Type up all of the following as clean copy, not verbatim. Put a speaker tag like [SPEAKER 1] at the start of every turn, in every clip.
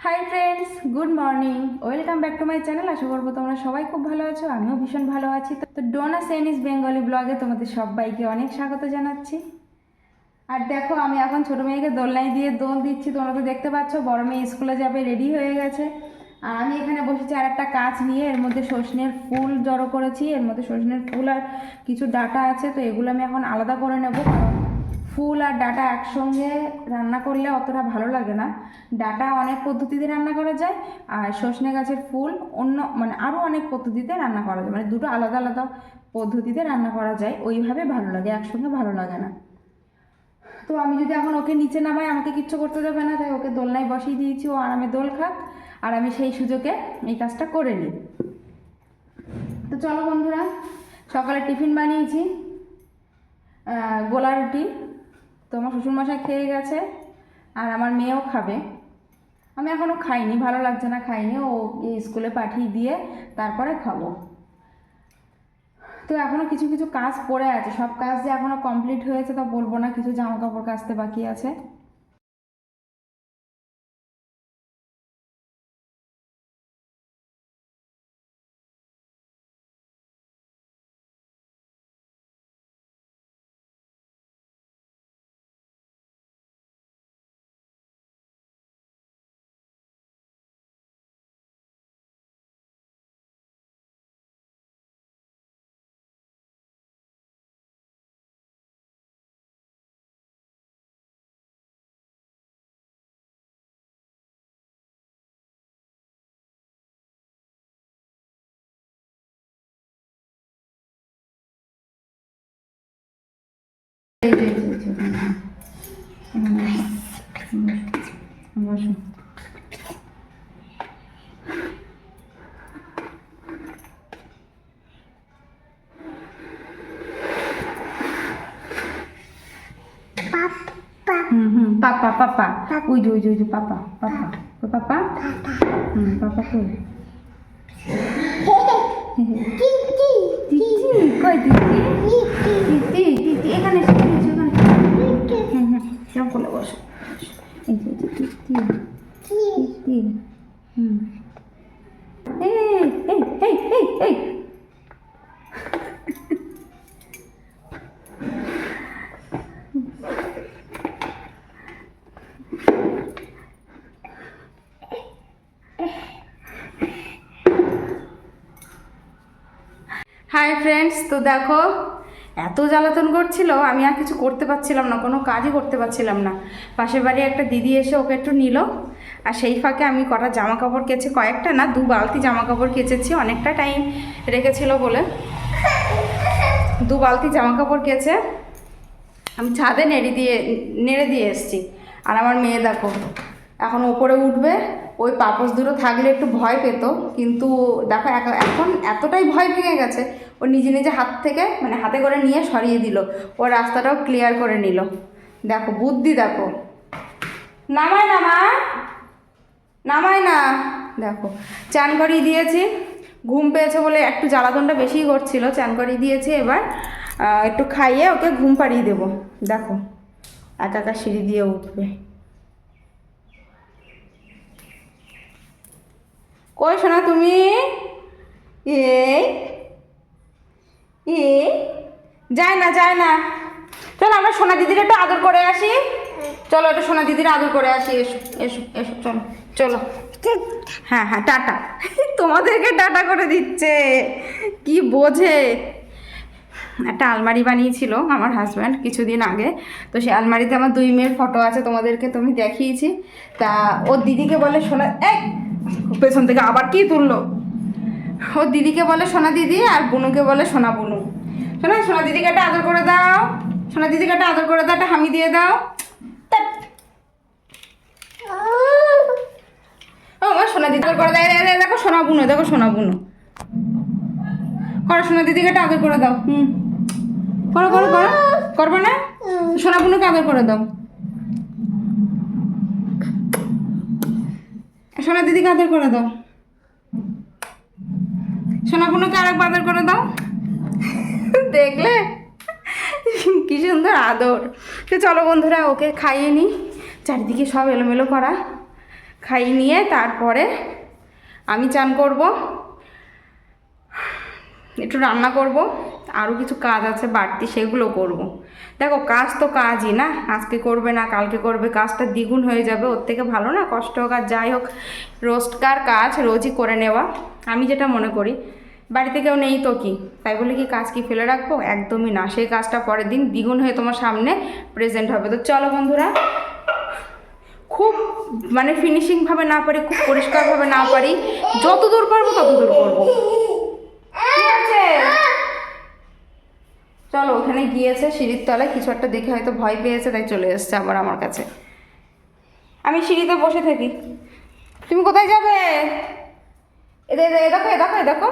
[SPEAKER 1] High friends, good morning, welcome back to my channel. আশা করবো তোমরা সবাই খুব ভালো আছো, আমিও ভীষণ ভালো আছি। তো ডোনা সেনিস বেঙ্গলি ব্লগে তোমাদের সবাইকে অনেক স্বাগত জানাচ্ছি। আর দেখো, আমি এখন ছোটো মেয়েকে দোলনায় দিয়ে দোল দিচ্ছি। তোমরা তো দেখতে পাচ্ছ, বড় মেয়ে স্কুলে যাবে, রেডি হয়ে গেছে। আর আমি এখানে বসেছি আর একটা কাজ নিয়ে। এর মধ্যে সজনের ফুল জড়ো করেছি, এর মধ্যে সজনের ফুল আর কিছু ডাঁটা আছে। তো এগুলো আমি এখন আলাদা করে নেব, কারণ ফুল আর ডাঁটা একসঙ্গে রান্না করলে অতটা ভালো লাগে না। ডাঁটা অনেক পদ্ধতিতে রান্না করা যায়, আর সজনে গাছের ফুল অন্য আরও অনেক পদ্ধতিতে রান্না করা যায়, দুটো আলাদা আলাদা পদ্ধতিতে রান্না করা যায়। ওইভাবে ভালো লাগে, একসঙ্গে ভালো লাগে না। তো আমি যদি এখন ওকে নিচে নামাই, আমাকে কিচ্ছু করতে দেবে না, তাই ওকে দোলনায় বসিয়ে দিয়েছি। ও আরামে দোল খাক, আর আমি সেই সুযোগে এই কাজটা করে নিই। তো চলো বন্ধুরা, সকালে টিফিন বানিয়েছি গোলা রুটি। তো আমার শ্বশুরমশাই খেয়ে গেছে, আর আমার মেয়েও খাবে। আমি এখনও খাইনি, ভালো লাগছে না, খাইনি। ও স্কুলে পাঠিয়ে দিয়ে তারপরে খাবো। তো এখনও কিছু কিছু কাজ পড়ে আছে, সব কাজ যে এখনও কমপ্লিট হয়েছে তা বলবো না, কিছু জামা কাপড় কাচতে বাকি আছে। বসো। পাপা পাপা, ওই যে পাপা পাপা, ওই পাপা। পাপা কই? তিতি কই? তিতি এখানে এখানে এরকম করলে বসো। এই যে তিতি তিতি। এই এই এই এই এই হাই ফ্রেন্ডস, তো দেখো এত জ্বালাতন করছিল, আমি আর কিছু করতে পারছিলাম না, কোনো কাজই করতে পারছিলাম না। পাশের বাড়ি একটা দিদি এসে ওকে একটু নিল, আর সেই ফাঁকে আমি কটা জামা কাপড় কেচে, কয়েকটা না 2 বালতি জামা কাপড় কেচেছি, অনেকটা টাইম রেখেছিল বলে 2 বালতি জামা কাপড় কেচে আমি ছাদে নেড়ে দিয়ে এসেছি। আর আমার মেয়ে দেখো এখন ওপরে উঠবে। ওই পাপোশ দুটো থাকলে একটু ভয় পেত, কিন্তু দেখো এখন এতটাই ভয় ভেঙে গেছে, ও নিজে নিজে হাত থেকে হাতে করে নিয়ে সরিয়ে দিল, ও রাস্তাটাও ক্লিয়ার করে নিল। দেখো বুদ্ধি, দেখো নামায় না মা, নামায় না। দেখো চান করিয়ে দিয়েছি, ঘুম পেয়েছে বলে একটু জ্বালাতনটা বেশিই করছিল, চান করিয়ে দিয়েছি। এবার একটু খাইয়ে ওকে ঘুম পাড়িয়ে দেবো। দেখো একা একা সিঁড়ি দিয়ে উঠবে। কই শোনা তুমি? এই এই যায় না। চলো আমরা সোনা দিদির একটু আদর করে আসি। চলো একটু সোনা দিদির আদর করে আসি। এসো এসো এসো, চলো চলো। হ্যাঁ টাটা। তোমাদেরকে টাটা করে দিচ্ছে, কি বোঝে। একটা আলমারি বানিয়েছিল আমার হাজব্যান্ড কিছুদিন আগে, তো সেই আলমারিতে আমার 2 মেয়ের ফটো আছে, তোমাদেরকে তো আমি দেখিয়েছি। তা ওর দিদিকে বলে সোনা, পেছন থেকে আবার কি তুললো। ওর দিদিকে বলে সোনা দিদি, আর বুনুকে বলে সোনা বুনু। সোনা দিদিকে একটা আদর করে দাও, সোনা দিদিকে একটা আদর করে দাও, একটা হামি দিয়ে দাও। ও সোনা দিদি করে দেয়, দেখো সোনা বুনু, দেখো সোনা বুনু করো। সোনা দিদিকে একটা আদর করে দাও। করো করো করো, করবো না? সোনা বুনুকে আদর করে দাও, সোনা দিদিকে আদর করে দাও, সোনা বুনুকে আরেকবার আদর করে দাও। দেখলে কি সুন্দর আদর। তো চলো বন্ধুরা, ওকে খাইয়ে নিই, চারিদিকে সব এলোমেলো করা। খাইয়ে নিয়ে তারপরে আমি চান করব, একটু রান্না করব, আরও কিছু কাজ আছে বাড়তি সেগুলো করব। দেখো কাজ তো কাজই না, আজকে করবে না কালকে করবে, কাজটা দ্বিগুণ হয়ে যাবে। ওর থেকে ভালো না কষ্ট হোক আর যাই হোক রোজকার কাজ রোজই করে নেওয়া, আমি যেটা মনে করি। বাড়িতে কেউ নেই তো কি, তাই বলে কি কাজ কি ফেলে রাখবো? একদমই না, সেই কাজটা পরের দিন দ্বিগুণ হয়ে তোমার সামনে প্রেজেন্ট হবে। তো চলো বন্ধুরা, খুব মানে ফিনিশিংভাবে না পারি, খুব পরিষ্কারভাবে না পারি, যতদূর পারবো ততদূর করবো, ঠিক আছে? চলো, ওখানে গিয়েছে সিঁড়ির তলায় কিছু একটা দেখে হয়তো ভয় পেয়েছে, তাই চলে এসছে আবার আমার কাছে। আমি সিঁড়িতে বসে থাকি, তুমি কোথায় যাবে? দেখো দেখো দেখো,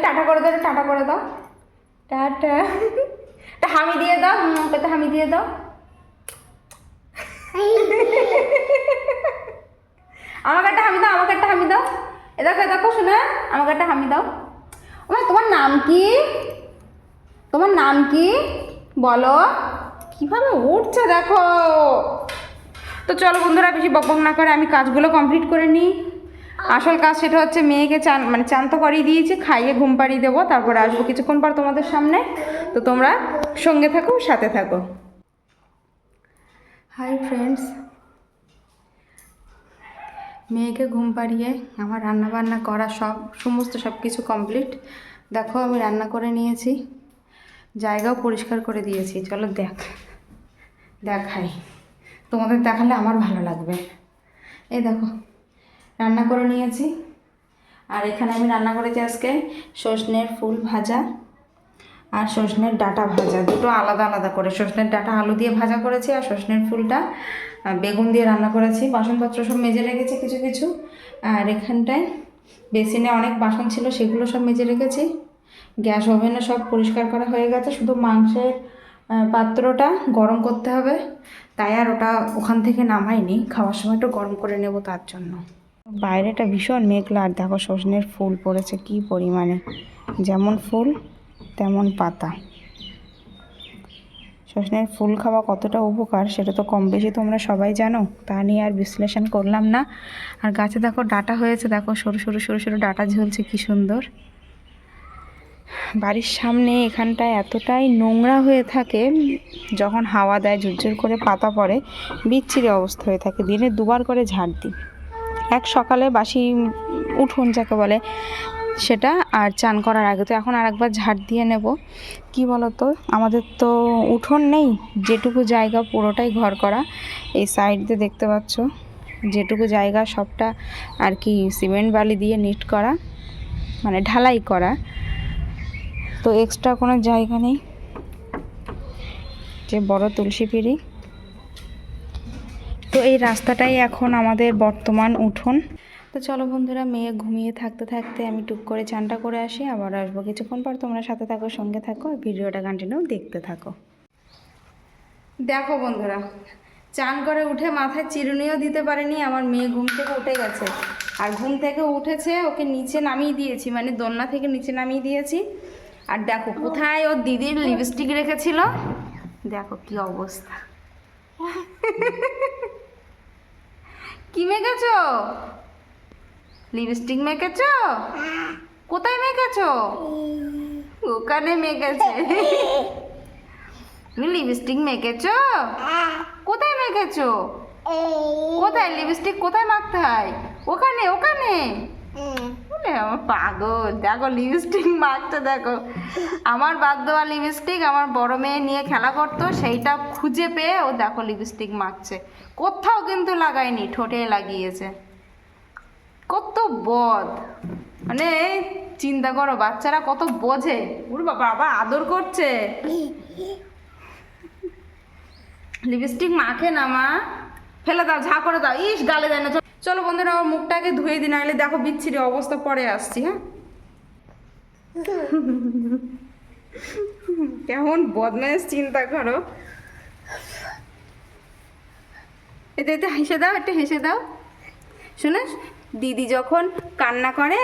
[SPEAKER 1] টাটা করে দাও, টাটা করে দাও, টাটা, একটা হামি দিয়ে দাও, একটা হামি দিয়ে দাও। আমাকে একটা হামি দাও, আমাকে একটা হামি দাও। দেখো দেখো শোনা, আমাকে একটা হামি দাও। তোমার নাম কি? তোমার নাম কি বলো? কিভাবে উঠছে দেখো। তো চলো বন্ধুরা, বেশি বকবক না করে আমি কাজগুলো কমপ্লিট করে নিই। আসল কাজ সেটা হচ্ছে মেয়েকে চান মানে চান তো করিয়ে দিয়েছি, খাইয়ে ঘুম পাড়িয়ে দেবো, তারপরে আসবো কিছুক্ষণ পর তোমাদের সামনে। তো তোমরা সঙ্গে থাকো, সাথে থাকো। হাই ফ্রেন্ডস, মেয়েকে ঘুম পাড়িয়ে আমার রান্না বান্না করা সমস্ত সব কিছু কমপ্লিট। দেখো আমি রান্না করে নিয়েছি, জায়গাও পরিষ্কার করে দিয়েছি। চলো দেখাই, তোমাদের দেখালে আমার ভালো লাগবে। এই দেখো রান্না করে নিয়েছি, আর এখানে আমি রান্না করেছি আজকে সজনের ফুল ভাজা আর সজনের ডাঁটা ভাজা, দুটো আলাদা আলাদা করে। সজনের ডাঁটা আলু দিয়ে ভাজা করেছি, আর সজনের ফুলটা বেগুন দিয়ে রান্না করেছি। বাসনপত্র সব মেজে রেখেছি কিছু কিছু, আর এখানটায় বেসিনে অনেক বাসন ছিল সেগুলো সব মেজে রেখেছি। গ্যাস ওভেনে সব পরিষ্কার করা হয়ে গেছে, শুধু মাংসের পাত্রটা গরম করতে হবে, তাই আর ওটা ওখান থেকে নামাইনি, খাওয়ার সময় একটু গরম করে নেব তার জন্য। বাইরেটা ভীষণ মেঘলা, আর দেখো সজনের ফুল পড়েছে কি পরিমাণে, যেমন ফুল তেমন পাতা। সজনের ফুল খাওয়া কতটা উপকার সেটা তো কম বেশি তোমরা সবাই জানো, তা নিয়ে আর বিশ্লেষণ করলাম না। আর গাছে দেখো ডাঁটা হয়েছে, দেখো সরু সরু সরু সরু ডাঁটা ঝুলছে, কি সুন্দর। বাড়ির সামনে এখানটায় এতটাই নোংরা হয়ে থাকে, যখন হাওয়া দেয় ঝুরঝুর করে পাতা পড়ে, বিচ্ছিরি অবস্থা হয়ে থাকে। দিনে দুবার করে ঝাড় দিই, এক সকালে বাসি উঠোন যাকে বলে সেটা, আর চান করার আগে। তো এখন আরেকবার ঝাড় দিয়ে নেব। কি বলো তো, আমাদের তো উঠোন নেই, যেটুকু জায়গা পুরোটাই ঘর করা। এই সাইড দিয়ে দেখতে পাচ্ছ যেটুকু জায়গা সবটা আর কি সিমেন্ট বালি দিয়ে নিট করা, মানে ঢালাই করা, তো এক্সট্রা কোনো জায়গা নেই। যে বড় তুলসী পিঁড়ি, তো এই রাস্তাটাই এখন আমাদের বর্তমান উঠোন। তো চলো বন্ধুরা, মেয়ে ঘুমিয়ে থাকতে থাকতে আমি টুক করে চানটা করে আসি, আবার আসবো কিছুক্ষণ পর। তোমরা সাথে থাকো, সঙ্গে থাকো, ভিডিওটা কন্টিনিউ দেখতে থাকো। দেখো বন্ধুরা, চান করে উঠে মাথায় চিরুনিও দিতে পারেনি, আমার মেয়ে ঘুম থেকে উঠে গেছে। আর ঘুম থেকে উঠেছে, ওকে নিচে নামিয়ে দিয়েছি, মানে দোলনা থেকে নিচে নামিয়ে দিয়েছি। আর দেখো কোথায় ওর দিদির লিপস্টিক রেখেছিল, দেখো কি অবস্থা। কি মেখেছো? লিপস্টিক মেখেছো? কোথায় মেখেছো? ওখানে মেখেছে। তুমি লিপস্টিক মেখেছো? কোথায় মেখেছো? কোথায় লিপস্টিক কোথায় মাখতে হয়? ওখানে ওখানে। আমার পাগল, দেখো লিপস্টিক মাখতে, দেখো আমার বাদ দেওয়া লিপস্টিক আমার বড় মেয়ে নিয়ে খেলা করতো, সেইটা খুঁজে পেয়ে ও দেখো লিপস্টিক মাখছে। কোথাও কিন্তু লাগায়নি, ঠোঁটে লাগিয়েছে। কত বদ, মানে চিন্তা করো বাচ্চারা কত বোঝে। ওর বাবা আবার আদর করছে। লিপস্টিক মাখে না মা, ফেলে দাও, ঝা করে দাও। ইস গালে দেয় না। চলো বন্ধুরা, আমার মুখটাকে ধুয়ে দিই, নাহলে দেখো বিচ্ছিরি অবস্থা, পরে আসছি। হ্যাঁ, কেমন বদমাইশ চিন্তা করো। এতে এতে হেসে দাও, একটু হেসে দাও। শুনে, দিদি যখন কান্না করে,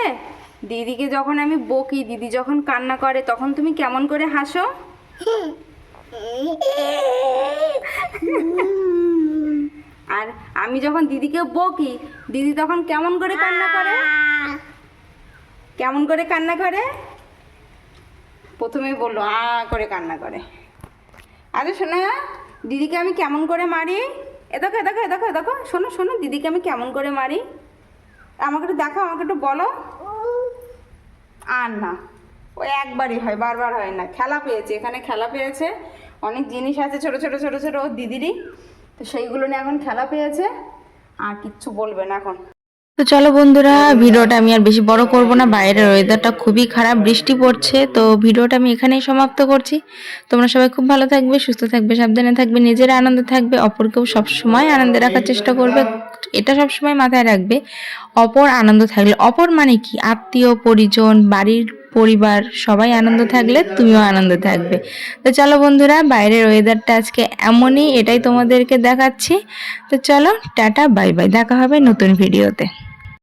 [SPEAKER 1] দিদিকে যখন আমি বকি, দিদি যখন কান্না করে, তখন তুমি কেমন করে হাসো? আর আমি যখন দিদিকে বকি, দিদি তখন কেমন করে কান্না করে? কেমন করে কান্না করে? প্রথমেই বললো করে কান্না করে। আরে শোনো, দিদিকে আমি কেমন করে মারি? এ দেখো এ দেখো এ দেখো এ দেখো, শোনো শোনো, দিদিকে আমি কেমন করে মারি আমাকে একটু দেখো, আমাকে একটু বলো। আর না, ওই একবারই হয়, বারবার হয় না। খেলা পেয়েছে, এখানে খেলা পেয়েছে, অনেক জিনিস আছে ছোটো ছোটো ছোটো ছোটো ওর দিদিরই, তো সেইগুলো নিয়ে এখন খেলা পেয়েছে, আর কিচ্ছু বলবে না এখন। তো চলো বন্ধুরা, ভিডিওটা আমি আর বেশি বড় করব না, বাইরের ওয়েদারটা খুবই খারাপ, বৃষ্টি পড়ছে, তো ভিডিওটা আমি এখানেই সমাপ্ত করছি। তোমরা সবাই খুব ভালো থাকবে, সুস্থ থাকবে, সাবধানে থাকবে, নিজেরা আনন্দে থাকবে, অপরকেও সবসময় আনন্দে রাখার চেষ্টা করবে। এটা সবসময় মাথায় রাখবে, অপর আনন্দ থাকলে, অপর মানে কি, আত্মীয় পরিজন, বাড়ির পরিবার সবাই আনন্দ থাকলে তুমিও আনন্দ থাকবে। তো চলো বন্ধুরা, বাইরের ওয়েদারটা আজকে এমনই, এটাই তোমাদেরকে দেখাচ্ছি। তো চলো টাটা, বাই বাই, দেখা হবে নতুন ভিডিওতে।